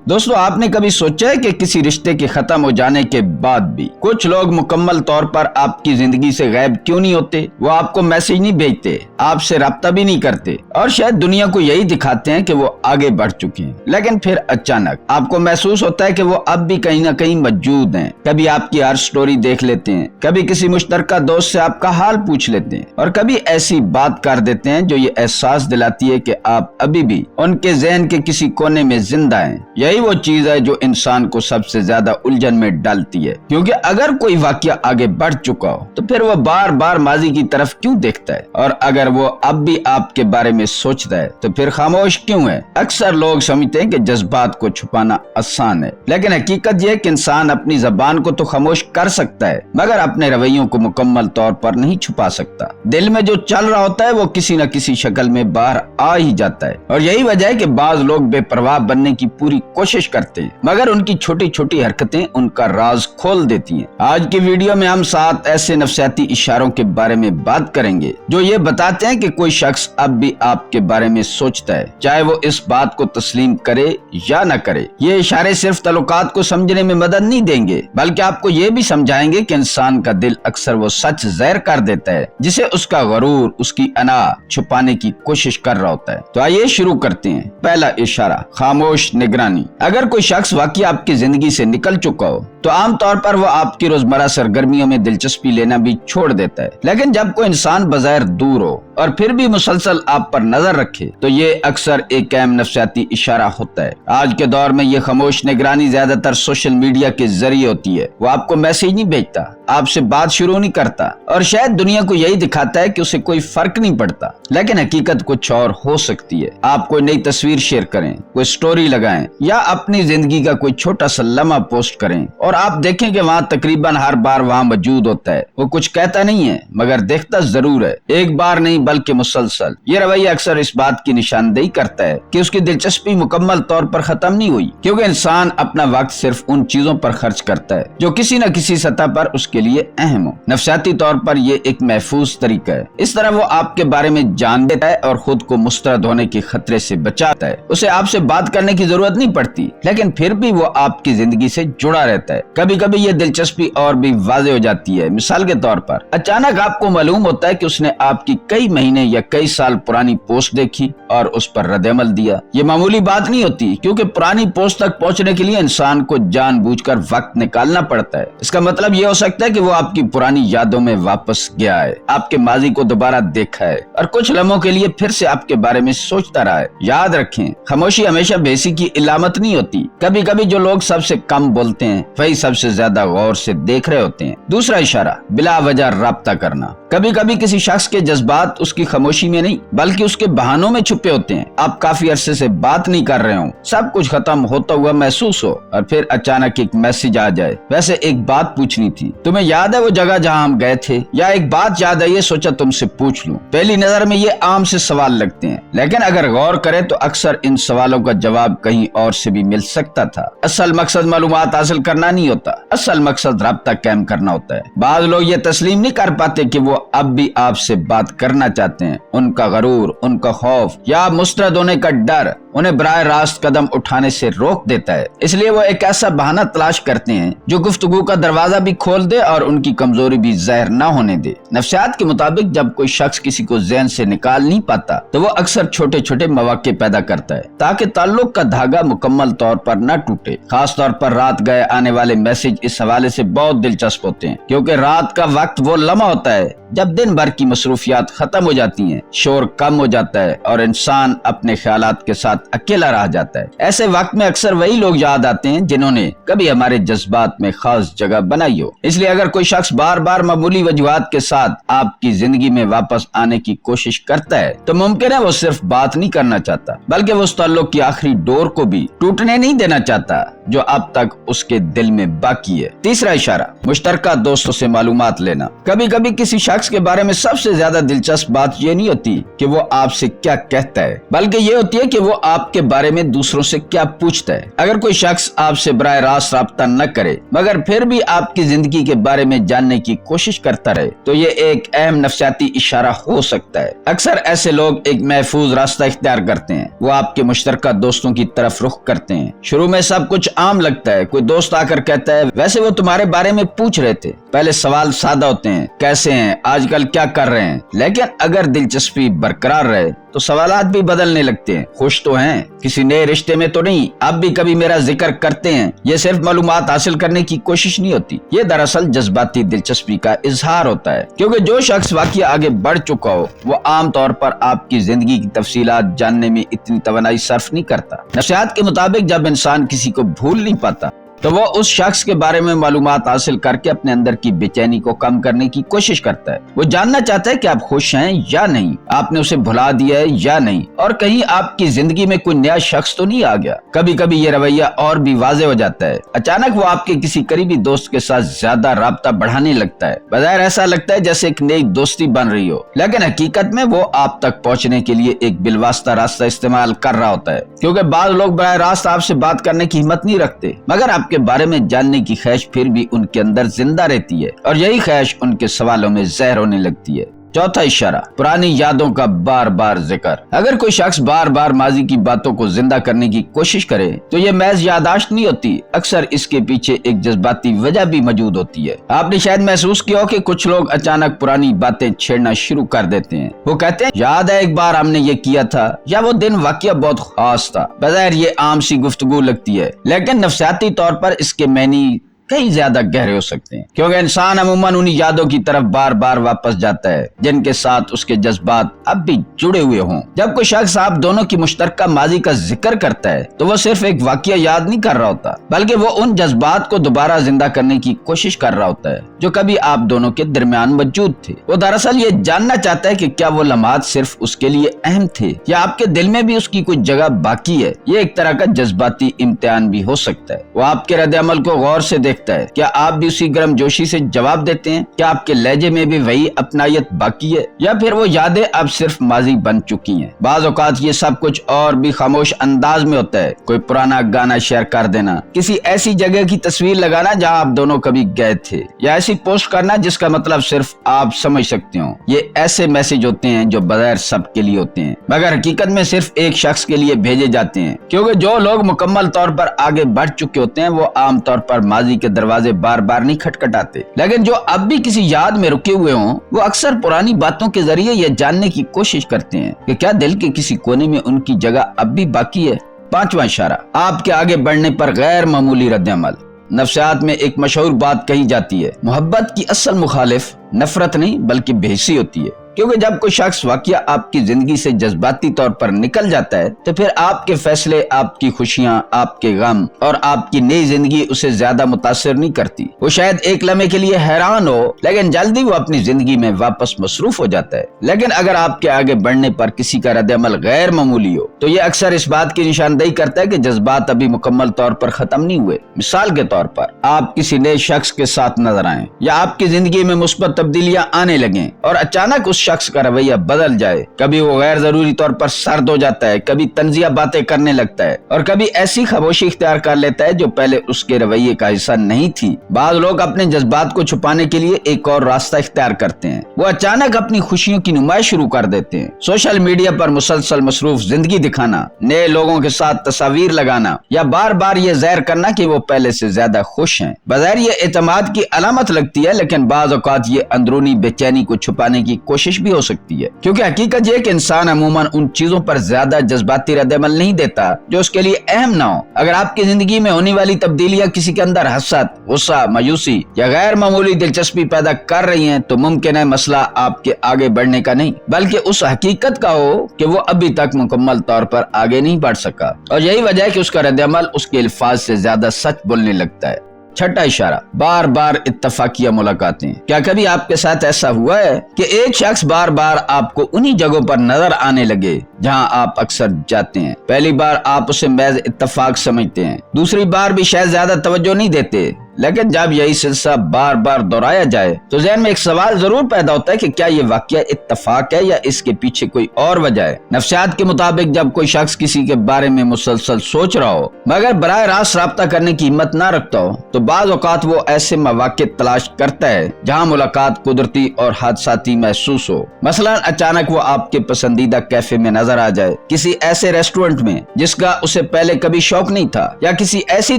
दोस्तों, आपने कभी सोचा है कि किसी रिश्ते के खत्म हो जाने के बाद भी कुछ लोग मुकम्मल तौर पर आपकी जिंदगी से गायब क्यों नहीं होते? वो आपको मैसेज नहीं भेजते, आपसे राब्ता भी नहीं करते और शायद दुनिया को यही दिखाते हैं कि वो आगे बढ़ चुके हैं, लेकिन फिर अचानक आपको महसूस होता है कि वो अब भी कहीं ना कहीं मौजूद हैं। कभी आपकी हर स्टोरी देख लेते हैं, कभी किसी मुश्तरका दोस्त से आपका हाल पूछ लेते हैं और कभी ऐसी बात कर देते हैं जो ये एहसास दिलाती है कि आप अभी भी उनके ज़हन के किसी कोने में जिंदा हैं। यही वो चीज है जो इंसान को सबसे ज्यादा उलझन में डालती है, क्योंकि अगर कोई वाकया आगे बढ़ चुका हो तो फिर वो बार बार माजी की तरफ क्यों देखता है, और अगर वो अब भी आपके बारे में सोचता है तो फिर खामोश क्यों है? अक्सर लोग समझते हैं कि जज्बात को छुपाना आसान है, लेकिन हकीकत ये कि इंसान अपनी जबान को तो खामोश कर सकता है मगर अपने रवैयों को मुकम्मल तौर पर नहीं छुपा सकता। दिल में जो चल रहा होता है वो किसी न किसी शक्ल में बाहर आ ही जाता है, और यही वजह है कि बाज लोग बेपरवाह बनने की पूरी कोशिश करते हैं मगर उनकी छोटी छोटी हरकतें उनका राज खोल देती हैं। आज की वीडियो में हम 7 ऐसे नफसियाती इशारों के बारे में बात करेंगे जो ये बताते हैं कि कोई शख्स अब भी आपके बारे में सोचता है, चाहे वो इस बात को तस्लीम करे या न करे। ये इशारे सिर्फ तल्लुकात को समझने में मदद नहीं देंगे बल्कि आपको ये भी समझाएंगे कि इंसान का दिल अक्सर वो सच ज़ाहिर कर देता है जिसे उसका गरूर, उसकी अना छुपाने की कोशिश कर रहा होता है। तो आइए शुरू करते हैं। पहला इशारा, खामोश निगरानी। अगर कोई शख्स वाकई आपकी जिंदगी से निकल चुका हो तो आमतौर पर वो आपकी रोजमर्रा सरगर्मियों में दिलचस्पी लेना भी छोड़ देता है, लेकिन जब कोई इंसान बज़ाहिर दूर हो और फिर भी मुसलसल आप पर नजर रखे तो ये अक्सर एक अहम नफसियाती इशारा होता है। आज के दौर में ये खामोश निगरानी ज्यादातर सोशल मीडिया के जरिए होती है। वो आपको मैसेज नहीं भेजता, आपसे बात शुरू नहीं करता और शायद दुनिया को यही दिखाता है कि उसे कोई फर्क नहीं पड़ता, लेकिन हकीकत कुछ और हो सकती है। आप कोई नई तस्वीर शेयर करें, कोई स्टोरी लगाएं या अपनी जिंदगी का कोई छोटा सा लम्हा पोस्ट करें और आप देखें कि वहाँ तकरीबन हर बार वहाँ मौजूद होता है। वो कुछ कहता नहीं है मगर देखता जरूर है, एक बार नहीं बल्कि मुसलसल। ये रवैया अक्सर इस बात की निशानदेही करता है कि उसकी दिलचस्पी मुकम्मल तौर पर खत्म नहीं हुई, क्योंकि इंसान अपना वक्त सिर्फ उन चीजों पर खर्च करता है जो किसी न किसी सतह पर उसके लिए अहम हो। नफसियाती तौर पर ये एक महफूज तरीका है। इस तरह वो आपके बारे में जान लेता है और खुद को मुस्तरद होने के खतरे से बचाता है। उसे आपसे बात करने की जरूरत नहीं पड़ती, लेकिन फिर भी वो आपकी जिंदगी से जुड़ा रहता है। कभी कभी ये दिलचस्पी और भी वाज़ेह हो जाती है। मिसाल के तौर पर अचानक आपको मालूम होता है कि उसने आपकी कई महीने या कई साल पुरानी पोस्ट देखी और उस पर रद्द-ए-अमल दिया। ये मामूली बात नहीं होती, क्योंकि पुरानी पोस्ट तक पहुंचने के लिए इंसान को जानबूझकर वक्त निकालना पड़ता है। इसका मतलब ये हो सकता है कि वो आपकी पुरानी यादों में वापस गया है, आपके माजी को दोबारा देखा है और कुछ लम्हों के लिए फिर से आपके बारे में सोचता रहा है। याद रखें, खामोशी हमेशा बेइज्जती की इलामत नहीं होती। कभी कभी जो लोग सबसे कम बोलते हैं वही सबसे ज्यादा गौर से देख रहे होते हैं। दूसरा इशारा, बिला वजह राब्ता करना। कभी कभी किसी शख्स के जज्बात उसकी खामोशी में नहीं बल्कि उसके बहानों में छुपे होते हैं। आप काफी अरसे से बात नहीं कर रहे हो, सब कुछ खत्म होता हुआ महसूस हो और फिर अचानक एक मैसेज आ जाए, वैसे एक बात पूछनी थी, तुम्हें याद है वो जगह जहाँ हम गए थे? या एक बात याद आई है, सोचा तुमसे पूछ लूं। पहली नजर में ये आम से सवाल लगते हैं, लेकिन अगर गौर करें तो अक्सर इन सवालों का जवाब कहीं और से भी मिल सकता था। असल मकसद मालूमात हासिल करना नहीं होता, असल मकसद राब्ता कायम करना होता है। बाज लोग ये तस्लीम नहीं कर पाते कि वो अब भी आपसे बात करना चाहते हैं। उनका गरूर, उनका खौफ या मुस्तरद होने का डर उन्हें बराह रास्त कदम उठाने से रोक देता है। इसलिए वो एक ऐसा बहाना तलाश करते हैं जो गुफ्तगू का दरवाजा भी खोल दे और उनकी कमजोरी भी जाहिर न होने दे। नफ्सियात के मुताबिक जब कोई शख्स किसी को ज़हन से निकाल नहीं पाता तो वो अक्सर छोटे छोटे मौके पैदा करता है ताकि ताल्लुक का धागा मुकम्मल तौर पर न टूटे। खास तौर पर रात गए आने वाले मैसेज इस हवाले से बहुत दिलचस्प होते हैं, क्योंकि रात का वक्त वो लम्हा होता है जब दिन भर की मसरूफियात खत्म हो जाती हैं, शोर कम हो जाता है और इंसान अपने ख्यालात के साथ अकेला रह जाता है। ऐसे वक्त में अक्सर वही लोग याद आते हैं जिन्होंने कभी हमारे जज्बात में खास जगह बनाई हो। इसलिए अगर कोई शख्स बार बार मामूली वजूहात के साथ आपकी जिंदगी में वापस आने की कोशिश करता है तो मुमकिन है वो सिर्फ बात नहीं करना चाहता बल्कि वो उस ताल्लुक की आखिरी डोर को भी टूटने नहीं देना चाहता। जो अब तक उसके दिल में बाकी है। तीसरा इशारा, मुश्तरका दोस्तों से मालूमात लेना। कभी कभी किसी शख्स के बारे में सबसे ज्यादा दिलचस्प बात ये नहीं होती कि वो आपसे क्या कहता है, बल्कि ये होती है कि वो आपके बारे में दूसरों से क्या पूछता है। अगर कोई शख्स आपसे बराह रास्त राब्ता न करे मगर फिर भी आपकी जिंदगी के बारे में जानने की कोशिश करता रहे तो ये एक अहम नफ्सियाती इशारा हो सकता है। अक्सर ऐसे लोग एक महफूज रास्ता इख्तियार करते हैं, वो आपके मुश्तरका दोस्तों की तरफ रुख करते हैं। शुरू में सब कुछ आम लगता है, कोई दोस्त आकर कहता है वैसे वो तुम्हारे बारे में पूछ रहे थे। पहले सवाल सादा होते हैं, कैसे हैं, आजकल क्या कर रहे हैं, लेकिन अगर दिलचस्पी बरकरार रहे तो सवालात भी बदलने लगते हैं। खुश तो हैं, किसी नए रिश्ते में तो नहीं, अब भी कभी मेरा जिक्र करते हैं। ये सिर्फ मालूमात हासिल करने की कोशिश नहीं होती, ये दरअसल जज्बाती दिलचस्पी का इजहार होता है, क्योंकि जो शख्स वाकई आगे बढ़ चुका हो वो आम तौर पर आपकी जिंदगी की तफसीलात जानने में इतनी तवनाई सर्फ नहीं करता। नफ्सियात के मुताबिक जब इंसान किसी को भूल नहीं पाता तो वो उस शख्स के बारे में मालूमात हासिल करके अपने अंदर की बेचैनी को कम करने की कोशिश करता है। वो जानना चाहता है कि आप खुश हैं या नहीं, आपने उसे भुला दिया है या नहीं, और कहीं आपकी जिंदगी में कोई नया शख्स तो नहीं आ गया। कभी कभी ये रवैया और भी वाज़ेह हो जाता है, अचानक वो आपके किसी करीबी दोस्त के साथ ज्यादा राब्ता बढ़ाने लगता है। बज़ाहिर ऐसा लगता है जैसे एक नई दोस्ती बन रही हो, लेकिन हकीकत में वो आप तक पहुँचने के लिए एक बिलवास्ता रास्ता इस्तेमाल कर रहा होता है। क्योंकि बाद लोग बराह रास्त आपसे बात करने की हिम्मत नहीं रखते, मगर के बारे में जानने की ख्वाहिश फिर भी उनके अंदर जिंदा रहती है और यही ख्वाहिश उनके सवालों में जहर होने लगती है। चौथा इशारा, पुरानी यादों का बार बार जिक्र। अगर कोई शख्स बार बार माजी की बातों को जिंदा करने की कोशिश करे तो ये महज याददाश्त नहीं होती, अक्सर इसके पीछे एक जज्बाती वजह भी मौजूद होती है। आपने शायद महसूस किया हो कि कुछ लोग अचानक पुरानी बातें छेड़ना शुरू कर देते हैं। वो कहते हैं याद है एक बार हमने ये किया था, या वो दिन वाकया बहुत खास था। बज़ाहिर ये आम सी गुफ्तगू लगती है, लेकिन नफ्सियाती तौर पर इसके मैनी कई ज्यादा गहरे हो सकते हैं, क्योंकि इंसान अमूमन उन्हीं यादों की तरफ बार बार वापस जाता है जिनके साथ उसके जज्बात अब भी जुड़े हुए हों। जब कोई शख्स आप दोनों की मुश्तरका माजी का जिक्र करता है तो वो सिर्फ एक वाकया याद नहीं कर रहा होता, बल्कि वो उन जज्बात को दोबारा जिंदा करने की कोशिश कर रहा होता है जो कभी आप दोनों के दरमियान मौजूद थे। वो दरअसल ये जानना चाहता है कि क्या वो लम्हात सिर्फ उसके लिए अहम थे या आपके दिल में भी उसकी कोई जगह बाकी है। ये एक तरह का जज्बाती इम्तिहान भी हो सकता है। वो आपके रद्द-ए-अमल को गौर से देखता है, क्या आप भी उसी गर्मजोशी से जवाब देते हैं, क्या आपके लहजे में भी वही अपनायत बाकी है, या फिर वो यादें अब सिर्फ माजी बन चुकी हैं। बाज़ औक़ात ये सब कुछ और भी खामोश अंदाज में होता है। कोई पुराना गाना शेयर कर देना, किसी ऐसी जगह की तस्वीर लगाना जहां आप दोनों कभी गए थे, या ऐसी पोस्ट करना जिसका मतलब सिर्फ आप समझ सकते हो। ये ऐसे मैसेज होते हैं जो बगैर सबके लिए होते हैं, मगर हकीकत में सिर्फ एक शख्स के लिए भेजे जाते हैं, क्योंकि जो लोग मुकम्मल तौर पर आगे बढ़ चुके होते हैं वो आम तौर पर माजी के दरवाजे बार बार नहीं खटखटाते, लेकिन जो अब भी किसी याद में रुके हुए हों वो अक्सर पुरानी बातों के जरिए यह जानने की कोशिश करते हैं कि क्या दिल के किसी कोने में उनकी जगह अब भी बाकी है। पांचवा इशारा, आपके आगे बढ़ने पर गैर मामूली रद्द-ए-अमल। नफ्सियात में एक मशहूर बात कही जाती है, मोहब्बत की असल मुखालिफ नफरत नहीं बल्कि बेहिसी होती है, क्योंकि जब कोई शख्स वाकया आपकी जिंदगी से जज्बाती तौर पर निकल जाता है तो फिर आपके फैसले, आपकी खुशियां, आपके गम और आपकी नई जिंदगी उसे ज्यादा मुतासिर नहीं करती। वो शायद एक लम्हे के लिए हैरान हो, लेकिन जल्दी वो अपनी जिंदगी में वापस मसरूफ हो जाता है। लेकिन अगर आपके आगे बढ़ने पर किसी का रद्द-ए-अमल गैर मामूली हो तो ये अक्सर इस बात की निशानदेही करता है कि जज्बात अभी मुकम्मल तौर पर खत्म नहीं हुए। मिसाल के तौर पर आप किसी नए शख्स के साथ नजर आए या आपकी जिंदगी में मुस्बत तब्दीलियां आने लगे और अचानक उस शख्स का रवैया बदल जाए। कभी वो गैर जरूरी तौर पर सर्द हो जाता है, कभी तंजिया बातें करने लगता है और कभी ऐसी खामोशी इख्तियार कर लेता है जो पहले उसके रवैये का हिस्सा नहीं थी। बाद लोग अपने जज्बात को छुपाने के लिए एक और रास्ता इख्तियार करते हैं, वो अचानक अपनी खुशियों की नुमाइश शुरू कर देते हैं। सोशल मीडिया पर मुसलसल मसरूफ जिंदगी दिखाना, नए लोगों के साथ तस्वीर लगाना या बार बार ये ज़ाहिर करना कि वो पहले से ज्यादा खुश हैं। बज़ाहिर ये एतमाद की अलामत लगती है, लेकिन बाज़ औक़ात ये अंदरूनी बेचैनी को छुपाने की कोशिश भी हो सकती है, क्योंकि हकीकत ये कि इंसान अमूमन उन चीजों पर ज्यादा जज्बाती रद्द-ए-अमल नहीं देता जो उसके लिए अहम ना हो। अगर आपकी जिंदगी में होने वाली तब्दीलियां किसी के अंदर हसरत, गुस्सा, मायूसी या गैर मामूली दिलचस्पी पैदा कर रही हैं तो मुमकिन है मसला आपके आगे बढ़ने का नहीं बल्कि उस हकीकत का हो कि वो अभी तक मुकम्मल तौर पर आगे नहीं बढ़ सका, और यही वजह है कि उसका रद्द-ए-अमल उसके अल्फाज से ज्यादा सच बोलने लगता है। छठा इशारा, बार बार इत्तफाकिया मुलाकातें। क्या कभी आपके साथ ऐसा हुआ है कि एक शख्स बार बार आपको उन्हीं जगहों पर नजर आने लगे जहां आप अक्सर जाते हैं? पहली बार आप उसे महज इत्तफाक समझते हैं, दूसरी बार भी शायद ज्यादा तवज्जो नहीं देते, लेकिन जब यही सिलसिला बार बार दोहराया जाए तो ज़हन में एक सवाल जरूर पैदा होता है कि क्या ये वाकया इत्तफाक है या इसके पीछे कोई और वजह है। नफ्सियात के मुताबिक जब कोई शख्स किसी के बारे में मुसलसल सोच रहा हो मगर बराह रास्त राब्ता करने की हिम्मत ना रखता हो तो बाज़ औक़ात वो ऐसे मौक़े तलाश करता है जहाँ मुलाकात कुदरती और हादसाती महसूस हो। मसलन अचानक वो आपके पसंदीदा कैफे में नजर आ जाए, किसी ऐसे रेस्टोरेंट में जिसका उसे पहले कभी शौक नहीं था, या किसी ऐसी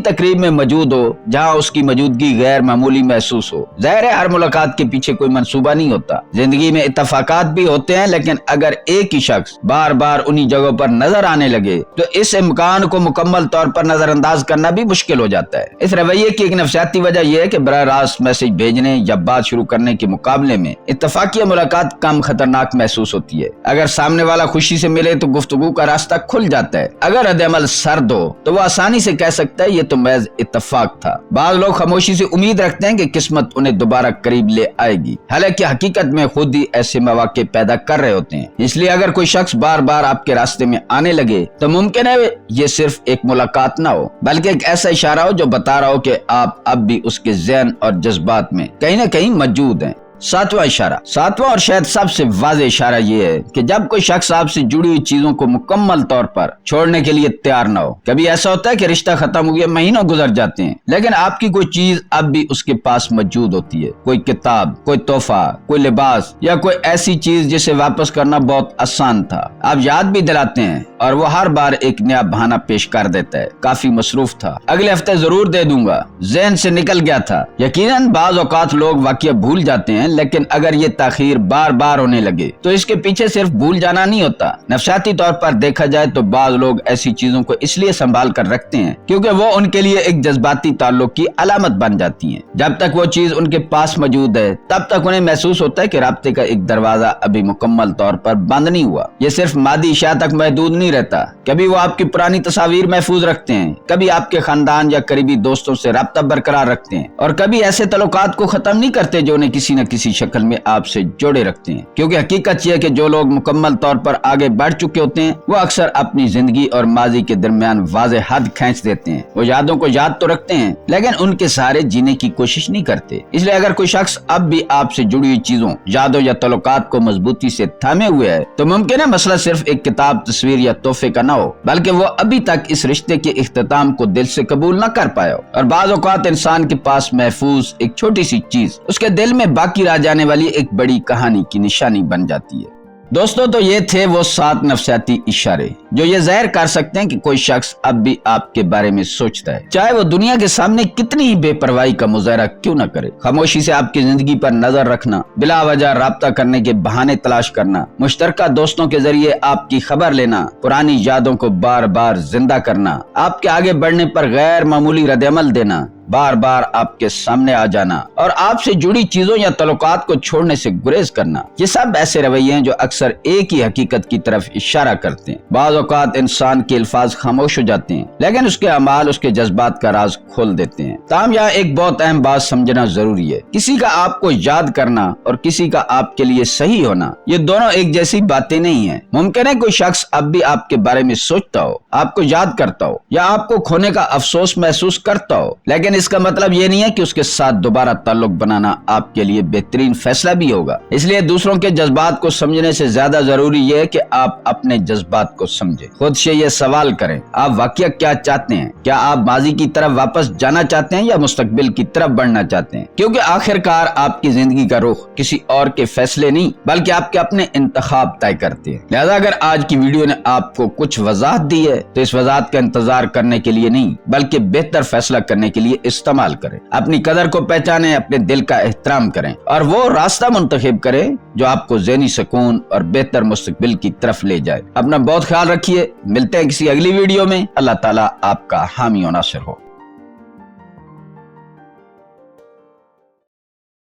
तकरीब में मौजूद हो जहाँ उसकी मौजूदगी गैर मामूली महसूस हो। ज़ाहिर है हर मुलाकात के पीछे कोई मंसूबा नहीं होता, जिंदगी में इत्तफाकात भी होते हैं, लेकिन अगर एक ही शख्स बार बार उन्हीं जगहों पर नजर आने लगे तो इस इम्कान को मुकम्मल तौर पर नजरअंदाज करना भी मुश्किल हो जाता है। इस रवैये की एक नफ्सियाती वजह यह है कि बराह रास्त मैसेज भेजने या बात शुरू करने के मुकाबले में इत्तफाकिया मुलाकात कम खतरनाक महसूस होती है। अगर सामने वाला खुशी से मिले तो गुफ्तगू का रास्ता खुल जाता है, अगर रद्द-ए-अमल सर्द हो तो वो आसानी से कह सकता है ये तो महज इत्तफाक था। बाज़ लोग खामोशी से उम्मीद रखते हैं कि किस्मत उन्हें दोबारा करीब ले आएगी, हालांकि हकीकत में खुद ही ऐसे मौके पैदा कर रहे होते हैं। इसलिए अगर कोई शख्स बार बार आपके रास्ते में आने लगे तो मुमकिन है ये सिर्फ एक मुलाकात ना हो बल्कि एक ऐसा इशारा हो जो बता रहा हो कि आप अब भी उसके ज़हन और जज्बात में कहीं न कहीं मौजूद हैं। सातवां इशारा, सातवां और शायद सबसे वाज़ेह इशारा ये है कि जब कोई शख्स आपसे जुड़ी हुई चीजों को मुकम्मल तौर पर छोड़ने के लिए तैयार न हो। कभी ऐसा होता है कि रिश्ता खत्म हो गया, महीनों गुजर जाते हैं, लेकिन आपकी कोई चीज अब भी उसके पास मौजूद होती है। कोई किताब, कोई तोहफा, कोई लिबास या कोई ऐसी चीज जिसे वापस करना बहुत आसान था। आप याद भी दिलाते हैं और वो हर बार एक नया बहाना पेश कर देता है, काफी मसरूफ था, अगले हफ्ते जरूर दे दूंगा, ज़हन से निकल गया था। यकीनन बाज़ औक़ात लोग वाकया भूल जाते हैं, लेकिन अगर ये ताखीर बार बार होने लगे तो इसके पीछे सिर्फ भूल जाना नहीं होता। नफ्सियाती तौर पर देखा जाए तो बाज़ लोग ऐसी चीजों को इसलिए संभाल कर रखते हैं क्योंकि वो उनके लिए एक जज्बाती ताल्लुक की अलामत बन जाती है। जब तक वो चीज उनके पास मौजूद है तब तक उन्हें महसूस होता है कि राब्ते का एक दरवाजा अभी मुकम्मल तौर पर बंद नहीं हुआ। ये सिर्फ मादी अशिया तक महदूद नहीं रहता, कभी वो आपकी पुरानी तस्वीर महफूज रखते हैं, कभी आपके खानदान या करीबी दोस्तों से राब्ता बरकरार रखते हैं, और कभी ऐसे तल्लुकात को खत्म नहीं करते जो उन्हें किसी न किसी शक्ल में आपसे जोड़े रखते हैं। क्योंकि हकीकत यह है कि जो लोग मुकम्मल तौर पर आगे बढ़ चुके होते हैं वो अक्सर अपनी जिंदगी और माजी के दरमियान वाज़ेह हद खींच देते हैं। वो यादों को याद तो रखते हैं लेकिन उनके सहारे जीने की कोशिश नहीं करते। इसलिए अगर कोई शख्स अब भी आपसे जुड़ी हुई चीजों, यादों या तल्लुकात को मजबूती से थामे हुए है तो मुमकिन है मसला सिर्फ एक किताब, तस्वीर या तोहफे का न हो, बल्कि वो अभी तक इस रिश्ते के इख्तिताम को दिल से कबूल न कर पाया हो। और बाज़ औक़ात इंसान के पास महफूज एक छोटी सी चीज उसके दिल में बाकी रह जाने वाली एक बड़ी कहानी की निशानी बन जाती है। दोस्तों, तो ये थे वो 7 नफ्सियाती इशारे जो ये ज़ाहिर कर सकते हैं कि कोई शख्स अब भी आपके बारे में सोचता है, चाहे वो दुनिया के सामने कितनी ही बेपरवाही का मुजाहरा क्यों न करे। खामोशी से आपकी जिंदगी पर नजर रखना, बिला वजह राब्ता करने के बहाने तलाश करना, मुश्तरका दोस्तों के जरिए आपकी खबर लेना, पुरानी यादों को बार बार जिंदा करना, आपके आगे बढ़ने पर गैर मामूली रद्द-ए-अमल देना, बार बार आपके सामने आ जाना और आपसे जुड़ी चीजों या तल्लुकात को छोड़ने से गुरेज करना, ये सब ऐसे रवैये हैं जो अक्सर एक ही हकीकत की तरफ इशारा करते हैं। बाज़ औक़ात इंसान के अल्फाज खामोश हो जाते हैं लेकिन उसके अमाल उसके जज्बात का राज खोल देते हैं। ताहम यहाँ एक बहुत अहम बात समझना जरूरी है, किसी का आपको याद करना और किसी का आपके लिए सही होना ये दोनों एक जैसी बातें नहीं है। मुमकिन है कोई शख्स अब भी आपके बारे में सोचता हो, आपको याद करता हो या आपको खोने का अफसोस महसूस करता हो, लेकिन इसका मतलब ये नहीं है कि उसके साथ दोबारा ताल्लुक बनाना आपके लिए बेहतरीन फैसला भी होगा। इसलिए दूसरों के जज्बात को समझने से ज्यादा जरूरी ये है कि आप अपने जज्बात को समझें। खुद से ये सवाल करें, आप वाकई क्या चाहते हैं? क्या आप माजी की तरफ वापस जाना चाहते हैं या मुस्तकबिल की तरफ बढ़ना चाहते हैं? क्योंकि आखिरकार आपकी जिंदगी का रुख किसी और के फैसले नहीं बल्कि आपके अपने इंतखाब तय करते हैं। लिहाजा अगर आज की वीडियो ने आपको कुछ वजाहत दी है तो इस वजाहत का इंतजार करने के लिए नहीं बल्कि बेहतर फैसला करने के लिए इस्तेमाल करें। अपनी कदर को पहचानें, अपने दिल का एहतराम करें और वो रास्ता मुंतखब करें जो आपको ज़हनी सुकून और बेहतर मुस्तकबिल की तरफ ले जाए। अपना बहुत ख्याल रखिए, मिलते हैं किसी अगली वीडियो में। अल्लाह ताला आपका हामी और नासिर हो।